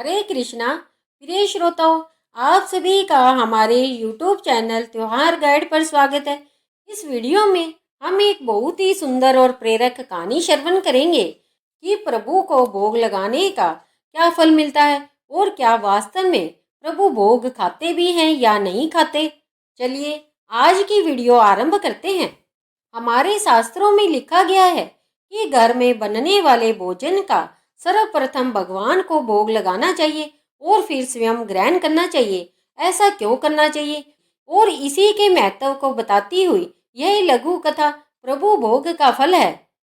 हरे कृष्णा। प्रिय श्रोताओं, आप सभी का हमारे YouTube चैनल त्योहार गाइड पर स्वागत है। इस वीडियो में हम एक बहुत ही सुंदर और प्रेरक कहानी श्रवण करेंगे कि प्रभु को भोग लगाने का क्या फल मिलता है और क्या वास्तव में प्रभु भोग खाते भी हैं या नहीं खाते। चलिए आज की वीडियो आरंभ करते हैं। हमारे शास्त्रों में लिखा गया है कि घर में बनने वाले भोजन का सर्वप्रथम भगवान को भोग लगाना चाहिए और फिर स्वयं ग्रहण करना चाहिए। ऐसा क्यों करना चाहिए और इसी के महत्व को बताती हुई यह लघु कथा प्रभु भोग का फल है।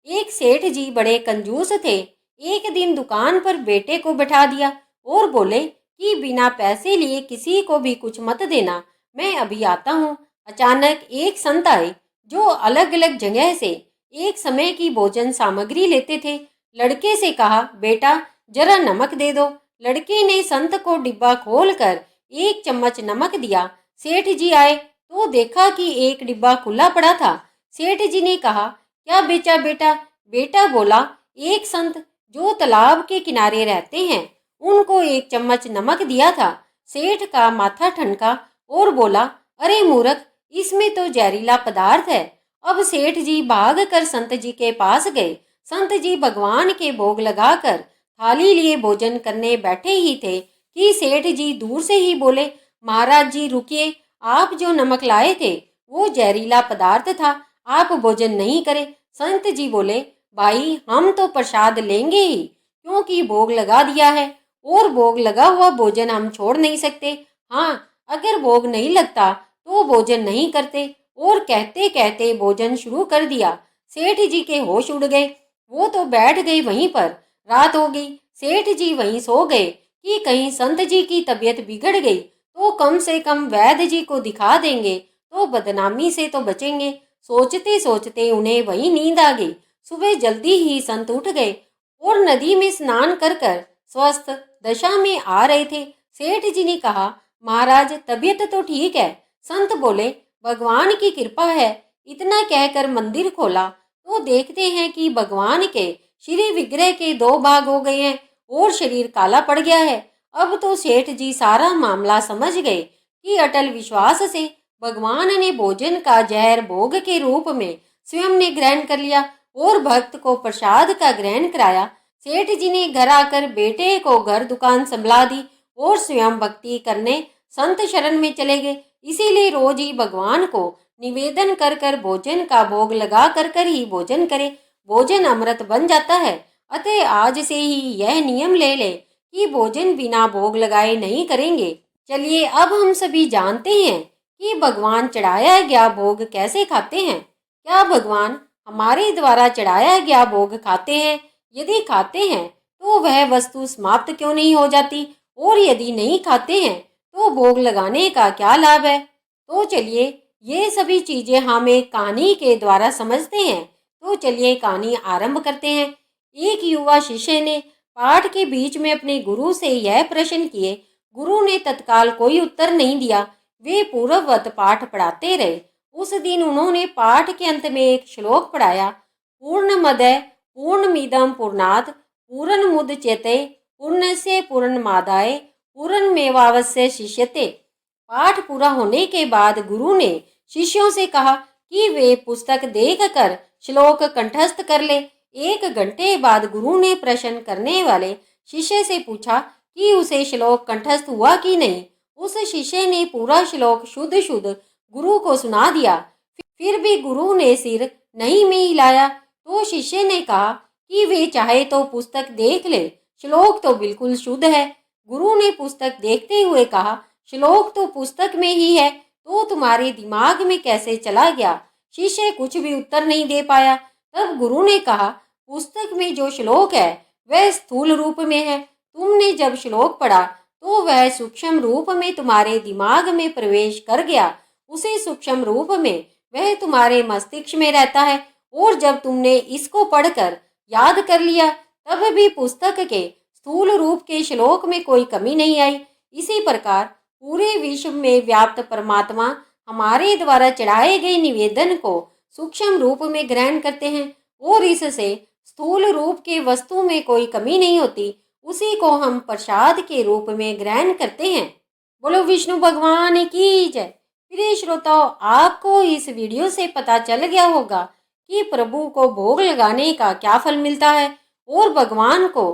एक सेठ जी बड़े कंजूस थे। एक दिन दुकान पर बेटे को बैठा दिया और बोले कि बिना पैसे लिए किसी को भी कुछ मत देना, मैं अभी आता हूँ। अचानक एक संत आए जो अलग अलग जगह से एक समय की भोजन सामग्री लेते थे। लड़के से कहा, बेटा जरा नमक दे दो। लड़के ने संत को डिब्बा खोलकर एक चम्मच नमक दिया। सेठ जी आए तो देखा कि एक डिब्बा खुला पड़ा था। सेठ जी ने कहा, क्या बेचा बेटा? बेटा बोला, एक संत जो तालाब के किनारे रहते हैं उनको एक चम्मच नमक दिया था। सेठ का माथा ठनका और बोला, अरे मूर्ख, इसमें तो जहरीला पदार्थ है। अब सेठ जी भाग कर संत जी के पास गए। संत जी भगवान के भोग लगाकर थाली लिए भोजन करने बैठे ही थे कि सेठ जी दूर से ही बोले, महाराज जी रुकिए, आप जो नमक लाए थे वो जहरीला पदार्थ था, आप भोजन नहीं करें। संत जी बोले, भाई हम तो प्रसाद लेंगे ही, क्योंकि भोग लगा दिया है और भोग लगा हुआ भोजन हम छोड़ नहीं सकते। हाँ, अगर भोग नहीं लगता तो भोजन नहीं करते। और कहते कहते भोजन शुरू कर दिया। सेठ जी के होश उड़ गए। वो तो बैठ गए वहीं पर। रात हो गई। सेठ जी वहीं सो गए कि कहीं संत जी की तबीयत बिगड़ गई तो कम से कम वैद्य जी को दिखा देंगे तो बदनामी से तो बचेंगे। सोचते सोचते उन्हें वही नींद आ गई। सुबह जल्दी ही संत उठ गए और नदी में स्नान कर कर स्वस्थ दशा में आ रहे थे। सेठ जी ने कहा, महाराज तबीयत तो ठीक है। संत बोले, भगवान की कृपा है। इतना कहकर मंदिर खोला तो देखते हैं कि भगवान के श्री विग्रह के दो भाग हो गए हैं और शरीर काला पड़ गया है। अब तो सेठ जी सारा मामला समझ गए कि अटल विश्वास से भगवान ने भोजन का जहर भोग के रूप में स्वयं ने ग्रहण कर लिया और भक्त को प्रसाद का ग्रहण कराया। सेठ जी ने घर आकर बेटे को घर दुकान संभला दी और स्वयं भक्ति करने संत शरण में चले गए। इसीलिए रोज ही भगवान को निवेदन कर कर भोजन का भोग लगा कर ही भोजन करे। भोजन अमृत बन जाता है। अतः आज से ही यह नियम ले ले कि भोजन बिना भोग लगाए नहीं करेंगे। चलिए अब हम सभी जानते हैं कि भगवान चढ़ाया गया भोग कैसे खाते हैं। क्या भगवान हमारे द्वारा चढ़ाया गया भोग खाते हैं? यदि खाते हैं तो वह वस्तु समाप्त क्यों नहीं हो जाती, और यदि नहीं खाते हैं तो भोग लगाने का क्या लाभ है? तो चलिए ये सभी चीजें हम एक कहानी के द्वारा समझते हैं। तो चलिए कहानी आरंभ करते हैं। एक युवा शिष्य ने पाठ के बीच में अपने गुरु से यह प्रश्न किए। गुरु ने तत्काल कोई उत्तर नहीं दिया। वे पूर्ववत पाठ पढ़ाते रहे। उस दिन उन्होंने पाठ के अंत में एक श्लोक पढ़ाया, पूर्णमदः पूर्णमिदं पूर्णात् पूर्णमुदच्यते पूर्णस्य पूर्णमादाय पूर्णमेवावशिष्यते। पाठ पूरा होने के बाद गुरु ने शिष्यों से कहा कि वे पुस्तक देखकर श्लोक कंठस्थ कर ले। 1 घंटे बाद गुरु ने प्रश्न करने वाले शिष्य से पूछा कि उसे श्लोक कंठस्थ हुआ कि नहीं। उस शिष्य ने पूरा श्लोक शुद्ध शुद्ध गुरु को सुना दिया। फिर भी गुरु ने सिर नहीं में हिलाया। तो शिष्य ने कहा कि वे चाहे तो पुस्तक देख ले, श्लोक तो बिल्कुल शुद्ध है। गुरु ने पुस्तक देखते हुए कहा, श्लोक तो पुस्तक में ही है, तो तुम्हारे दिमाग में कैसे चला गया? शिष्य कुछ भी उत्तर नहीं दे पाया। तब गुरु ने कहा, पुस्तक में जो श्लोक है वह स्थूल रूप में है। तुमने जब श्लोक पढ़ा तो वह सूक्ष्म रूप में तुम्हारे दिमाग में प्रवेश कर गया। उसी सूक्ष्म रूप में वह तुम्हारे मस्तिष्क में रहता है और जब तुमने इसको पढ़कर याद कर लिया तब भी पुस्तक के स्थूल रूप के श्लोक में कोई कमी नहीं आई। इसी प्रकार पूरे विश्व में व्याप्त परमात्मा हमारे द्वारा चढ़ाए गए निवेदन को सूक्ष्म रूप में ग्रहण करते हैं और इससे स्थूल रूप के वस्तु में कोई कमी नहीं होती। उसी को हम प्रसाद के रूप में ग्रहण करते हैं। बोलो विष्णु भगवान की जय। प्रिय श्रोताओं, आपको इस वीडियो से पता चल गया होगा कि प्रभु को भोग लगाने का क्या फल मिलता है और भगवान को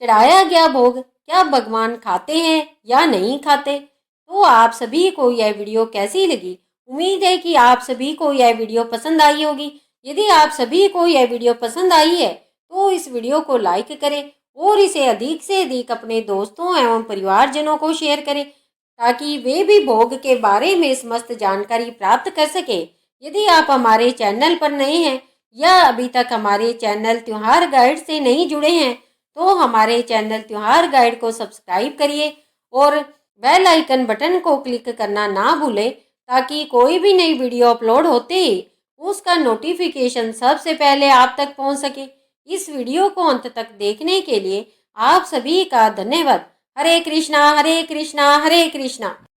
चढ़ाया गया भोग क्या भगवान खाते हैं या नहीं खाते। तो आप सभी को यह वीडियो कैसी लगी? उम्मीद है कि आप सभी को यह वीडियो पसंद आई होगी। यदि आप सभी को यह वीडियो पसंद आई है तो इस वीडियो को लाइक करें और इसे अधिक से अधिक अपने दोस्तों एवं परिवारजनों को शेयर करें ताकि वे भी भोग के बारे में समस्त जानकारी प्राप्त कर सके। यदि आप हमारे चैनल पर नए हैं या अभी तक हमारे चैनल त्योहार गाइड से नहीं जुड़े हैं तो हमारे चैनल त्योहार गाइड को सब्सक्राइब करिए और बेल आइकन बटन को क्लिक करना ना भूलें ताकि कोई भी नई वीडियो अपलोड होते ही उसका नोटिफिकेशन सबसे पहले आप तक पहुंच सके। इस वीडियो को अंत तक देखने के लिए आप सभी का धन्यवाद। हरे कृष्णा हरे कृष्णा हरे कृष्णा।